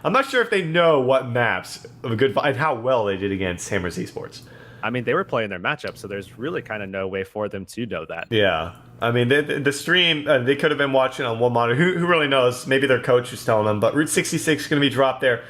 I'm not sure if they know what maps of a good and how well they did against Hammers Esports. I mean, they were playing their matchup, so there's really kind of no way for them to know that. Yeah. I mean, the stream, they could have been watching on one monitor. Who really knows? Maybe their coach was telling them. But Route 66 is going to be dropped there.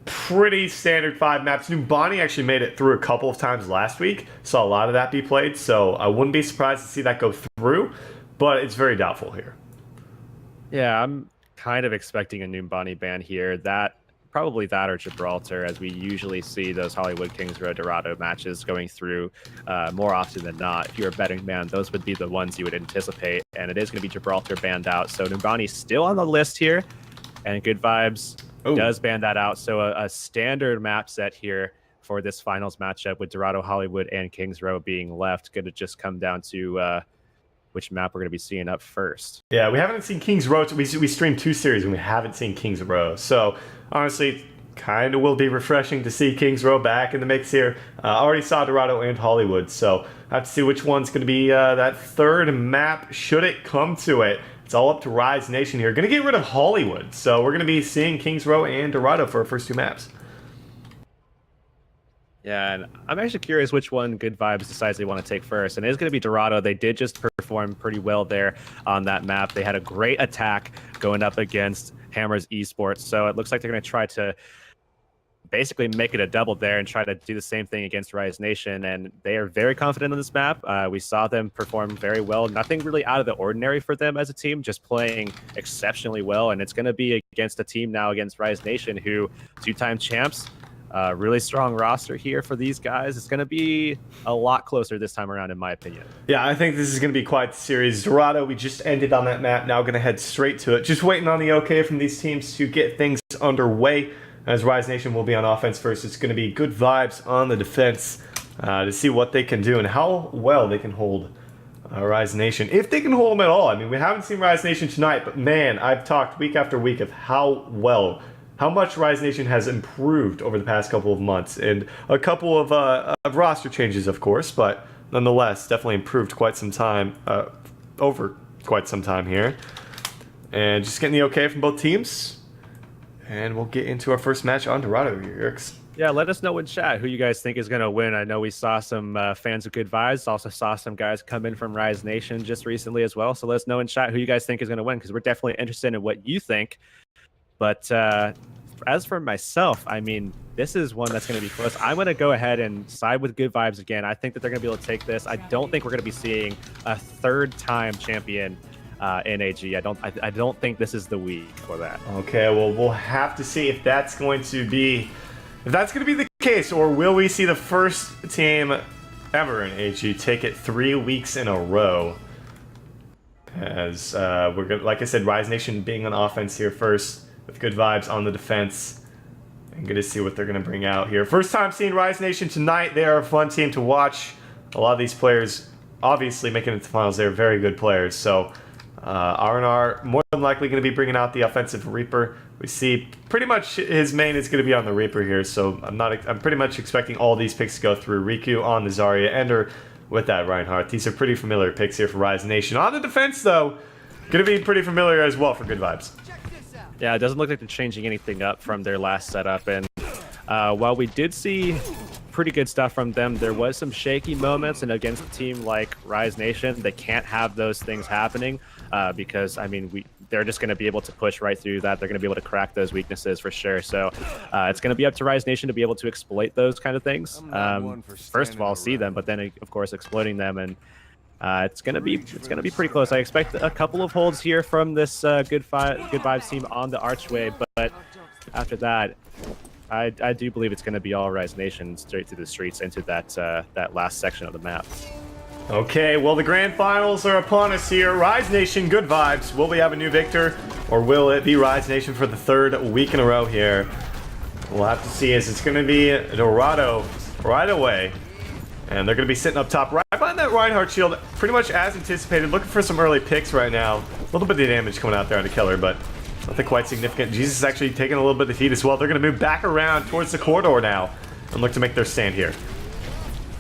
Pretty standard 5 maps. Numbani actually made it through a couple of times last week. Saw a lot of that be played. So I wouldn't be surprised to see that go through. But it's very doubtful here. Yeah, I'm kind of expecting a Numbani ban here. Probably that or Gibraltar, as we usually see those Hollywood Kings Row Dorado matches going through more often than not. If you're a betting man, those would be the ones you would anticipate, and it is going to be Gibraltar banned out. So Numbani's still on the list here, and GoodVibes does ban that out. So a standard map set here for this finals matchup with Dorado, Hollywood, and Kings Row being left. Going to just come down to which map we're going to be seeing up first. Yeah, we haven't seen Kings Row. We streamed 2 series and we haven't seen Kings Row. So honestly, kind of will be refreshing to see Kings Row back in the mix here. I already saw Dorado and Hollywood, so I have to see which one's going to be that third map, should it come to it. It's all up to Rise Nation here. Going to get rid of Hollywood, so we're going to be seeing Kings Row and Dorado for our first 2 maps. Yeah, and I'm actually curious which one GoodVibes decides they want to take first. And it is going to be Dorado. They did just perform pretty well there on that map. They had a great attack going up against Hammers Esports. So it looks like they're going to try to basically make it a double there and try to do the same thing against Rise Nation. And they are very confident on this map. We saw them perform very well. Nothing really out of the ordinary for them as a team, just playing exceptionally well. And it's going to be against a team now against Rise Nation, who 2-time champs. Really strong roster here for these guys. It's going to be a lot closer this time around, in my opinion. Yeah, I think this is going to be quite the series. Dorado, we just ended on that map. Now going to head straight to it. Just waiting on the okay from these teams to get things underway. As Rise Nation will be on offense first, it's going to be GoodVibes on the defense to see what they can do and how well they can hold Rise Nation. If they can hold them at all. I mean, we haven't seen Rise Nation tonight, but man, I've talked week after week of how much Rise Nation has improved over the past couple of months, and a couple of roster changes, of course, but nonetheless, definitely improved quite some time, over quite some time here. And just getting the okay from both teams, and we'll get into our first match on Dorado here, Erix. Yeah, let us know in chat who you guys think is going to win. I know we saw some fans of GoodVibes, also saw some guys come in from Rise Nation just recently as well, so let us know in chat who you guys think is going to win, because we're definitely interested in what you think. But as for myself, I mean, this is one that's going to be close. I'm going to go ahead and side with GoodVibes again. I think that they're going to be able to take this. I don't think we're going to be seeing a 3rd-time champion in AG. I don't think this is the week for that. Okay, well, we'll have to see if that's going to be the case, or will we see the first team ever in AG take it 3 weeks in a row? As we're going, like I said, Rise Nation being on offense here first, with GoodVibes on the defense. I'm going to see what they're going to bring out here. First time seeing Rise Nation tonight. They are a fun team to watch. A lot of these players obviously making it to finals. They're very good players. So R&R more than likely going to be bringing out the offensive Reaper. We see pretty much his main is going to be on the Reaper here. So I'm pretty much expecting all these picks to go through. Riku on the Zarya, Ender with that Reinhardt. These are pretty familiar picks here for Rise Nation. On the defense, though, going to be pretty familiar as well for GoodVibes. Yeah, it doesn't look like they're changing anything up from their last setup. And while we did see pretty good stuff from them, there was some shaky moments. And against a team like Rise Nation, they can't have those things happening because, I mean, they're just going to be able to push right through that. They're going to be able to crack those weaknesses for sure. So it's going to be up to Rise Nation to be able to exploit those kind of things. First of all, see them, but then, of course, exploiting them. And it's gonna be pretty close. I expect a couple of holds here from this GoodVibes team on the archway, but after that, I do believe it's gonna be all Rise Nation straight through the streets into that last section of the map. Okay, well, the grand finals are upon us here. Rise Nation, GoodVibes. Will we have a new victor, or will it be Rise Nation for the 3rd week in a row here? We'll have to see, as it's gonna be Dorado right away. And they're going to be sitting up top right behind that Reinhardt shield, pretty much as anticipated. Looking for some early picks right now. A little bit of damage coming out there on the killer, but nothing quite significant. Jesus is actually taking a little bit of heat as well. They're going to move back around towards the corridor now and look to make their stand here.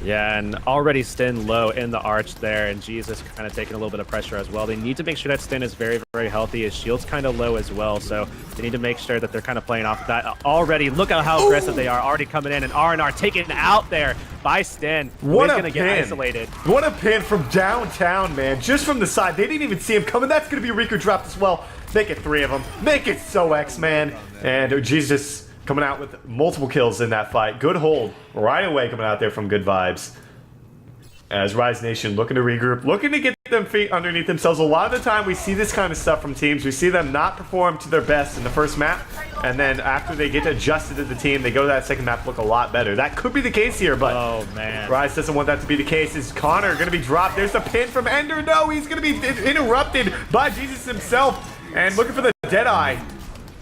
Yeah, and already Sten low in the arch there, and Jesus kind of taking a little bit of pressure as well. They need to make sure that Sten is very, very healthy. His shield's kind of low as well, so they need to make sure that they're kind of playing off of that. Already, look at how aggressive they are, already coming in, and R&R taken out there by Sten. What He's a going to pin. get isolated. What a pin from downtown, man. Just from the side. They didn't even see him coming. That's going to be Riku dropped as well. Make it 3 of them. Make it so X, man. And Jesus coming out with multiple kills in that fight. Good hold right away coming out there from GoodVibes. As Rise Nation looking to regroup, looking to get them feet underneath themselves. A lot of the time we see this kind of stuff from teams. We see them not perform to their best in the first map, and then after they get adjusted to the team, they go to that second map, look a lot better. That could be the case here, but oh, man. Rise doesn't want that to be the case. Is Connor going to be dropped? There's the pin from Ender. No, he's going to be interrupted by Jesus himself. And looking for the Deadeye.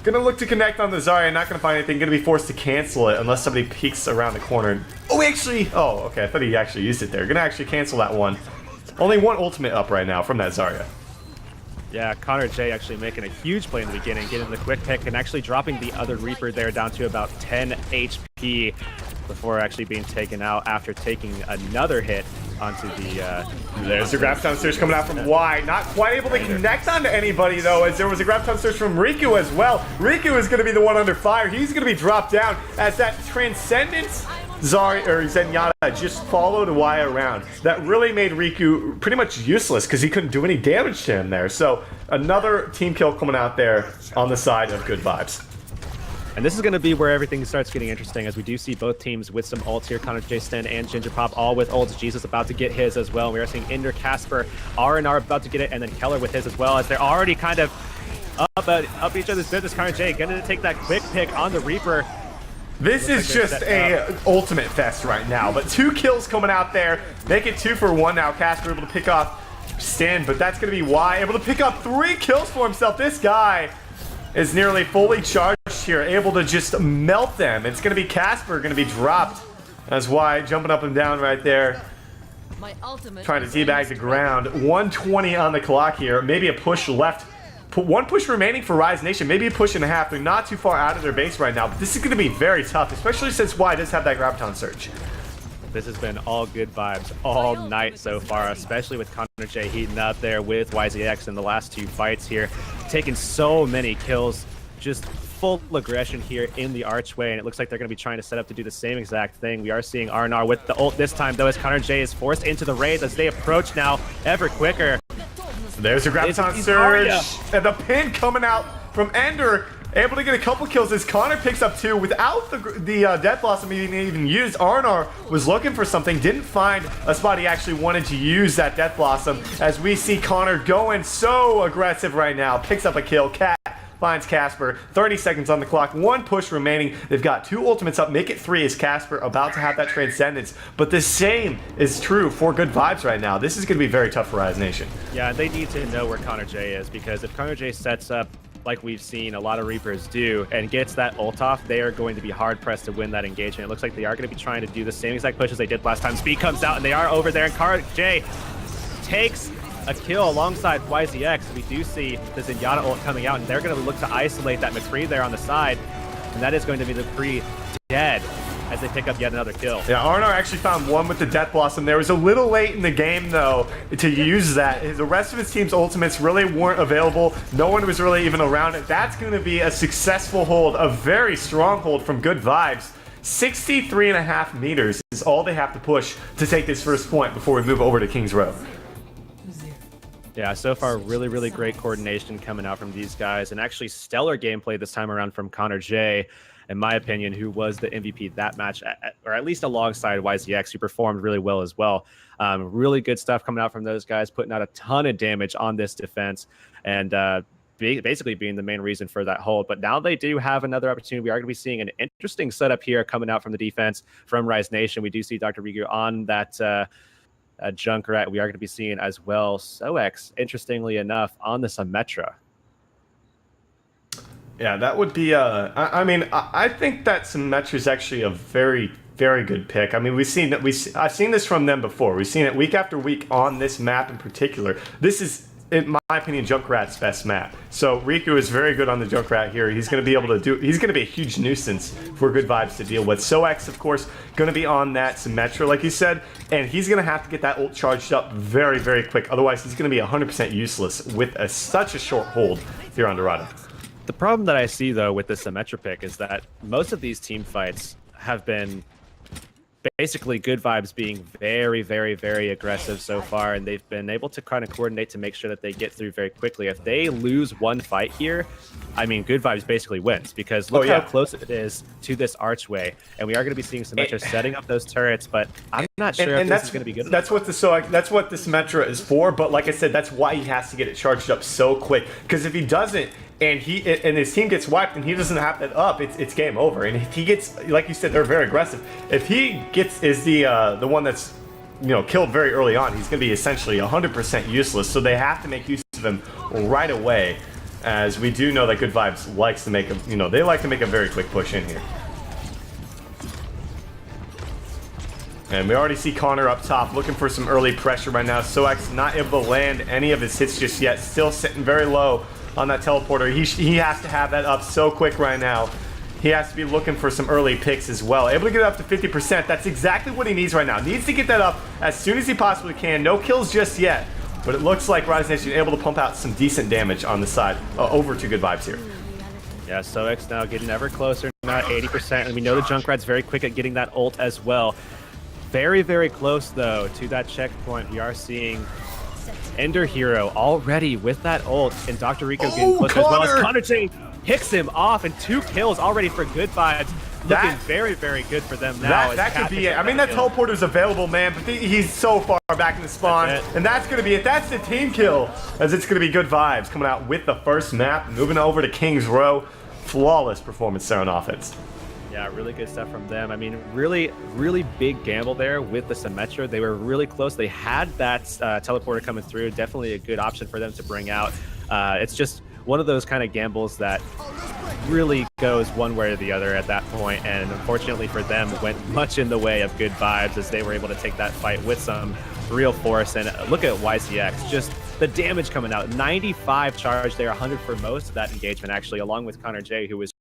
Gonna look to connect on the Zarya, not gonna find anything, gonna be forced to cancel it unless somebody peeks around the corner. Oh, okay, I thought he actually used it there. Gonna actually cancel that one. Only one ultimate up right now from that Zarya. Yeah, Connor J actually making a huge play in the beginning, getting the quick pick and actually dropping the other Reaper there down to about 10 HP before actually being taken out after taking another hit onto the... There's a Graviton Surge coming out from Y. Not quite able to connect onto anybody, though, as there was a Graviton Surge from Riku as well. Riku is going to be the one under fire. He's going to be dropped down as that Transcendence Zarya or Zenyatta just followed Y around. That really made Riku pretty much useless because he couldn't do any damage to him there. So another team kill coming out there on the side of GoodVibes. And this is going to be where everything starts getting interesting, as we do see both teams with some ults here. Connor J, Sten, and Ginger Pop all with ults. Jesus about to get his as well. We are seeing Ender, Casper, R&R about to get it, and then Keller with his as well, as they're already kind of up each other's business. Connor J going to take that quick pick on the Reaper. This is just a ultimate fest right now, but 2 kills coming out there. Make it 2 for 1 now. Casper able to pick off Sten, but that's going to be Y. Able to pick up 3 kills for himself. This guy is nearly fully charged here, able to just melt them. It's going to be Casper going to be dropped. That's Y jumping up and down right there. Trying to teabag the ground. 120 on the clock here. Maybe a push left. One push remaining for Rise Nation. Maybe a push and a half. They're not too far out of their base right now, but this is going to be very tough, especially since Y does have that Graviton Surge. This has been all good vibes all night so far, especially with Connor J heating up there with YZX in the last 2 fights here. Taking so many kills, just full aggression here in the archway, and it looks like they're going to be trying to set up to do the same exact thing. We are seeing R&R with the ult this time, though, as Connor J is forced into the raids as they approach now ever quicker. There's a Graviton Surge, and the pin coming out from Ender. Able to get a couple kills as Connor picks up 2 without the Death Blossom being even used. R&R was looking for something, didn't find a spot he actually wanted to use that Death Blossom, as we see Connor going so aggressive right now. Picks up a kill. Cat finds Casper. 30 seconds on the clock. 1 push remaining. They've got 2 ultimates up. Make it 3 as Casper about to have that Transcendence. But the same is true for GoodVibes right now. This is going to be very tough for Rise Nation. Yeah, they need to know where Connor J is, because if Connor J sets up like we've seen a lot of Reapers do, and gets that ult off, they are going to be hard-pressed to win that engagement. It looks like they are going to be trying to do the same exact push as they did last time. Speed comes out, and they are over there, and Connor J takes a kill alongside YZX. We do see the Zenyatta ult coming out, and they're going to look to isolate that McCree there on the side, and that is going to be the McCree dead as they pick up yet another kill. Yeah, R&R actually found 1 with the Death Blossom. There was a little late in the game, though, to use that. The rest of his team's ultimates really weren't available. No one was really even around it. That's going to be a successful hold, a very strong hold from GoodVibes. 63.5 meters is all they have to push to take this first point before we move over to King's Row. Yeah, so far, really, really great coordination coming out from these guys, and actually stellar gameplay this time around from Connor J, in my opinion, who was the MVP that match, or at least alongside YZX, who performed really well as well. Really good stuff coming out from those guys, putting out a ton of damage on this defense, and basically being the main reason for that hold. But now they do have another opportunity. We are going to be seeing an interesting setup here coming out from the defense from Rise Nation. We do see Dr. Rigu on that Junkrat. We are going to be seeing as well Soex, interestingly enough, on the Symmetra. Yeah, that would be I think that Symmetra is actually a very, very good pick. I mean, I've seen this from them before. We've seen it week after week on this map in particular. This is in my opinion, Junkrat's best map. So Riku is very good on the Junkrat here. He's going to be able to do. He's going to be a huge nuisance for GoodVibes to deal with. Sox, of course, going to be on that Symmetra, like you said, and he's going to have to get that ult charged up very, very quick. Otherwise, he's going to be 100% useless with such a short hold here on Dorado. The problem that I see, though, with the Symmetra pick is that most of these team fights have been basically GoodVibes being very, very, very aggressive so far, and they've been able to kind of coordinate to make sure that they get through very quickly. If they lose one fight here, I mean, GoodVibes basically wins, because look how close it is to this archway, and we are going to be seeing Symmetra setting up those turrets, but I'm not sure if this is going to be good. That's what the Symmetra is for, but like I said, that's why he has to get it charged up so quick, because if he doesn't, and his team gets wiped and he doesn't have it up, it's game over. And if he gets, like you said, they're very aggressive. If he is the one that's killed very early on, he's going to be essentially 100% useless. So they have to make use of him right away, as we do know that GoodVibes likes to make they like to make a very quick push in here. And we already see Connor up top looking for some early pressure right now. Sox not able to land any of his hits just yet, still sitting very low on that teleporter. He has to have that up so quick right now. He has to be looking for some early picks as well. Able to get it up to 50%. That's exactly what he needs right now. Needs to get that up as soon as he possibly can. No kills just yet, but it looks like Rise Nation able to pump out some decent damage on the side over to GoodVibes here. Yeah, Sox now getting ever closer, now at 80%, and we know the Junkrat's very quick at getting that ult as well. Very, very close, though, to that checkpoint. We are seeing Ender Hero already with that ult, and Dr. Rico getting closer, as well as Connor J picks him off, and 2 kills already for GoodVibes. Looking very, very good for them now. That could be it. I mean, that teleporter's available, man, but he's so far back in the spawn, and that's going to be it. That's the team kill, as it's going to be GoodVibes coming out with the first map, moving over to King's Row. Flawless performance there on offense. Yeah, really good stuff from them. I mean, really, really big gamble there with the Symmetra. They were really close. They had that teleporter coming through. Definitely a good option for them to bring out. It's just one of those kind of gambles that really goes one way or the other at that point, and unfortunately for them, went much in the way of GoodVibes, as they were able to take that fight with some real force. And look at YCX, just the damage coming out. 95 charge there, 100 for most of that engagement, actually, along with Connor J, who was